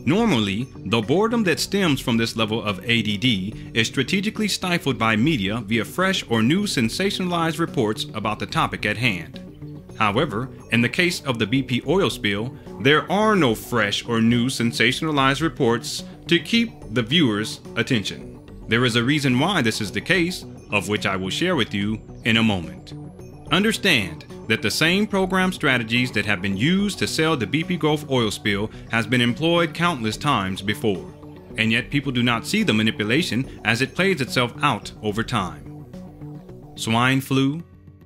Normally, the boredom that stems from this level of ADD is strategically stifled by media via fresh or new sensationalized reports about the topic at hand. However, in the case of the BP oil spill, there are no fresh or new sensationalized reports to keep the viewer's attention. There is a reason why this is the case, of which I will share with you in a moment. Understand that the same program strategies that have been used to sell the BP Gulf oil spill has been employed countless times before, and yet people do not see the manipulation as it plays itself out over time. Swine flu,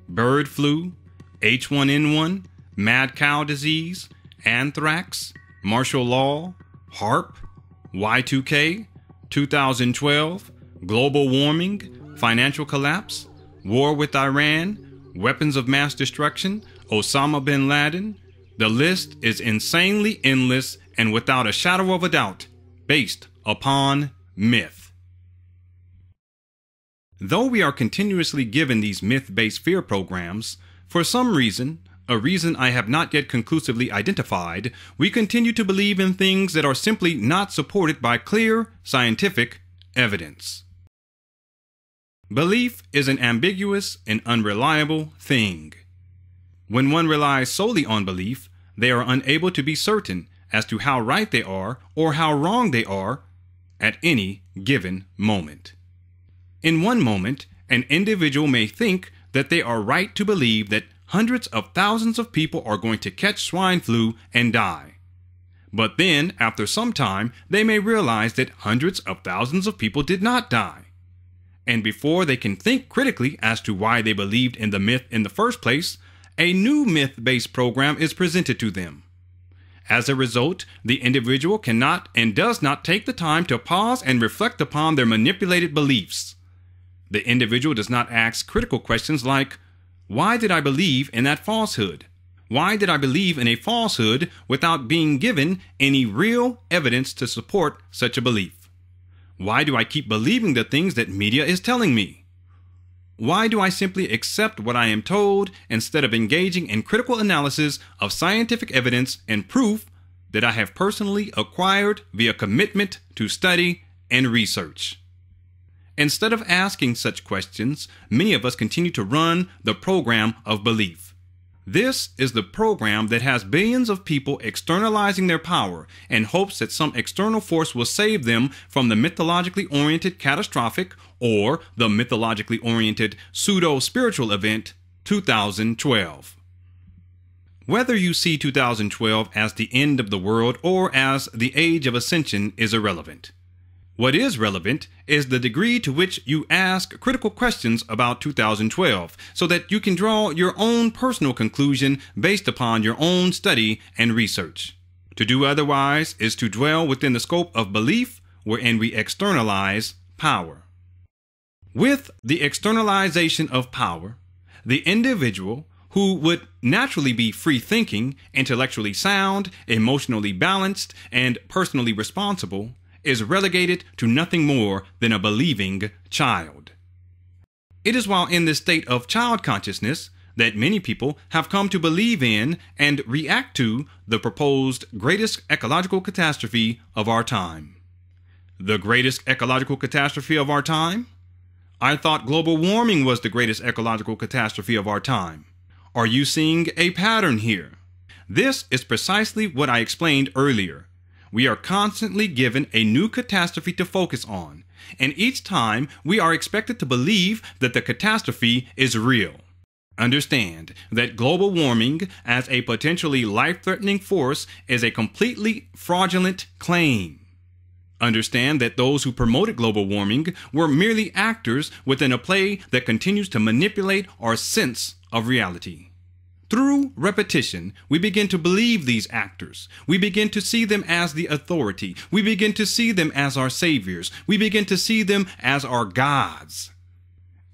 bird flu, H1N1, mad cow disease, anthrax, martial law, HARP, Y2K, 2012, global warming, financial collapse, war with Iran, weapons of mass destruction, Osama bin Laden. The list is insanely endless and without a shadow of a doubt based upon myth. Though we are continuously given these myth-based fear programs, for some reason, a reason I have not yet conclusively identified, we continue to believe in things that are simply not supported by clear scientific evidence. Belief is an ambiguous and unreliable thing. When one relies solely on belief, they are unable to be certain as to how right they are or how wrong they are at any given moment. In one moment, an individual may think that they are right to believe that hundreds of thousands of people are going to catch swine flu and die. But then, after some time, they may realize that hundreds of thousands of people did not die. And before they can think critically as to why they believed in the myth in the first place, a new myth-based program is presented to them. As a result, the individual cannot and does not take the time to pause and reflect upon their manipulated beliefs. The individual does not ask critical questions like, why did I believe in that falsehood? Why did I believe in a falsehood without being given any real evidence to support such a belief? Why do I keep believing the things that media is telling me? Why do I simply accept what I am told instead of engaging in critical analysis of scientific evidence and proof that I have personally acquired via commitment to study and research? Instead of asking such questions, many of us continue to run the program of belief. This is the program that has billions of people externalizing their power in hopes that some external force will save them from the mythologically oriented catastrophic or the mythologically oriented pseudo-spiritual event 2012. Whether you see 2012 as the end of the world or as the age of ascension is irrelevant. What is relevant is the degree to which you ask critical questions about 2012 so that you can draw your own personal conclusion based upon your own study and research. To do otherwise is to dwell within the scope of belief wherein we externalize power. With the externalization of power, the individual who would naturally be free-thinking, intellectually sound, emotionally balanced, and personally responsible is relegated to nothing more than a believing child. It is while in this state of child consciousness that many people have come to believe in and react to the proposed greatest ecological catastrophe of our time. The greatest ecological catastrophe of our time? I thought global warming was the greatest ecological catastrophe of our time. Are you seeing a pattern here? This is precisely what I explained earlier. We are constantly given a new catastrophe to focus on, and each time we are expected to believe that the catastrophe is real. Understand that global warming as a potentially life-threatening force is a completely fraudulent claim. Understand that those who promoted global warming were merely actors within a play that continues to manipulate our sense of reality. Through repetition, we begin to believe these actors. We begin to see them as the authority. We begin to see them as our saviors. We begin to see them as our gods.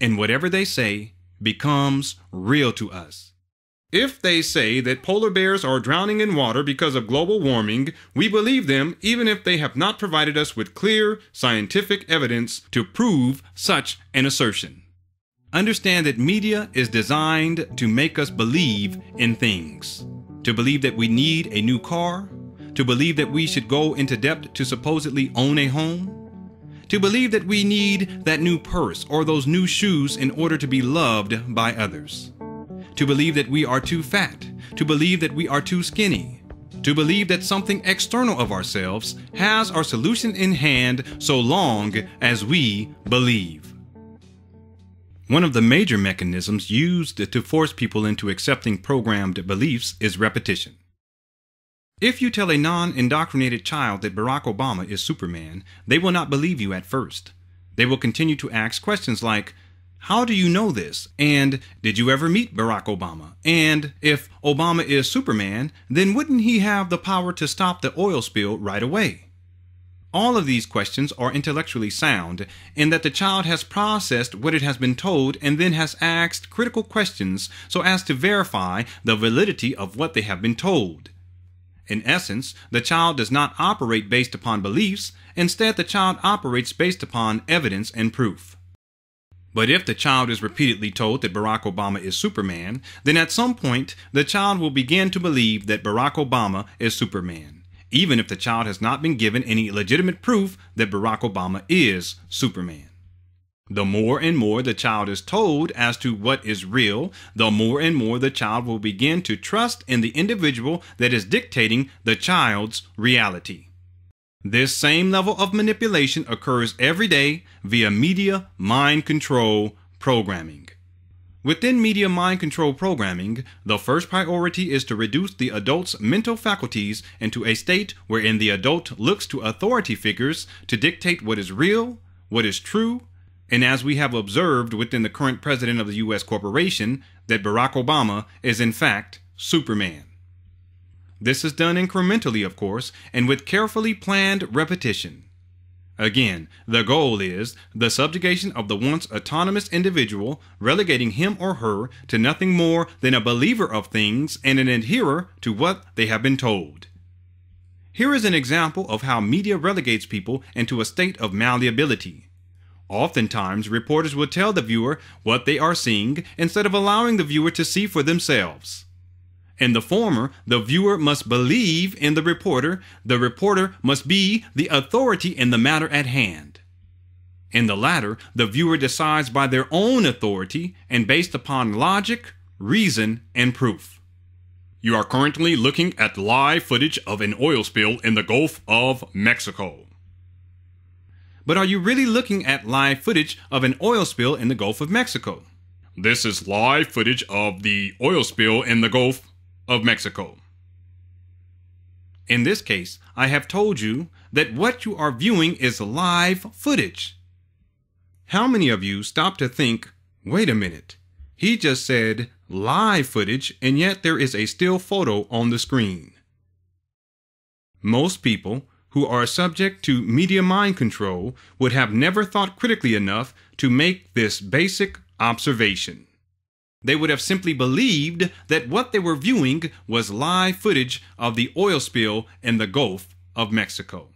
And whatever they say becomes real to us. If they say that polar bears are drowning in water because of global warming, we believe them even if they have not provided us with clear scientific evidence to prove such an assertion. Understand that media is designed to make us believe in things. To believe that we need a new car, To believe that we should go into debt to supposedly own a home? To believe that we need that new purse or those new shoes in order to be loved by others? To believe that we are too fat? To believe that we are too skinny? To believe that something external of ourselves has our solution in hand so long as we believe? One of the major mechanisms used to force people into accepting programmed beliefs is repetition. If you tell a non-indoctrinated child that Barack Obama is Superman, they will not believe you at first. They will continue to ask questions like, "How do you know this?" And "Did you ever meet Barack Obama?" And if Obama is Superman, then wouldn't he have the power to stop the oil spill right away? All of these questions are intellectually sound in that the child has processed what it has been told and then has asked critical questions so as to verify the validity of what they have been told. In essence, the child does not operate based upon beliefs. Instead, the child operates based upon evidence and proof. But if the child is repeatedly told that Barack Obama is Superman, then at some point, the child will begin to believe that Barack Obama is Superman, even if the child has not been given any legitimate proof that Barack Obama is Superman. The more and more the child is told as to what is real, the more and more the child will begin to trust in the individual that is dictating the child's reality. This same level of manipulation occurs every day via media mind control programming. Within media mind control programming, the first priority is to reduce the adult's mental faculties into a state wherein the adult looks to authority figures to dictate what is real, what is true, and as we have observed within the current president of the U.S. corporation, that Barack Obama is in fact Superman. This is done incrementally, of course, and with carefully planned repetition. Again, the goal is the subjugation of the once autonomous individual, relegating him or her to nothing more than a believer of things and an adherer to what they have been told. Here is an example of how media relegates people into a state of malleability. Oftentimes, reporters will tell the viewer what they are seeing instead of allowing the viewer to see for themselves. In the former, the viewer must believe in the reporter must be the authority in the matter at hand. In the latter, the viewer decides by their own authority and based upon logic, reason, and proof. You are currently looking at live footage of an oil spill in the Gulf of Mexico. But are you really looking at live footage of an oil spill in the Gulf of Mexico? This is live footage of the oil spill in the Gulf of Mexico. In this case, I have told you that what you are viewing is live footage. How many of you stop to think, wait a minute, he just said live footage and yet there is a still photo on the screen? Most people who are subject to media mind control would have never thought critically enough to make this basic observation. They would have simply believed that what they were viewing was live footage of the oil spill in the Gulf of Mexico.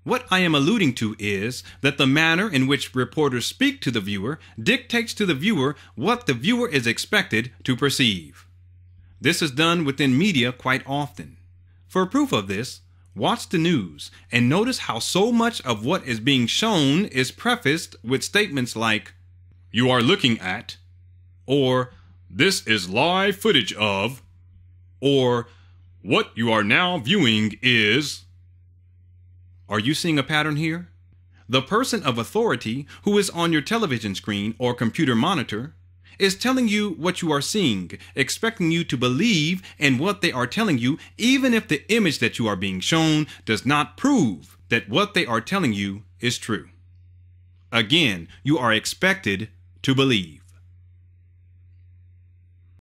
What I am alluding to is that the manner in which reporters speak to the viewer dictates to the viewer what the viewer is expected to perceive. This is done within media quite often. For proof of this, watch the news and notice how so much of what is being shown is prefaced with statements like, "You are looking at," or "This is live footage of," or "What you are now viewing is." Are you seeing a pattern here? The person of authority who is on your television screen or computer monitor is telling you what you are seeing, expecting you to believe in what they are telling you, even if the image that you are being shown does not prove that what they are telling you is true. Again, you are expected to believe.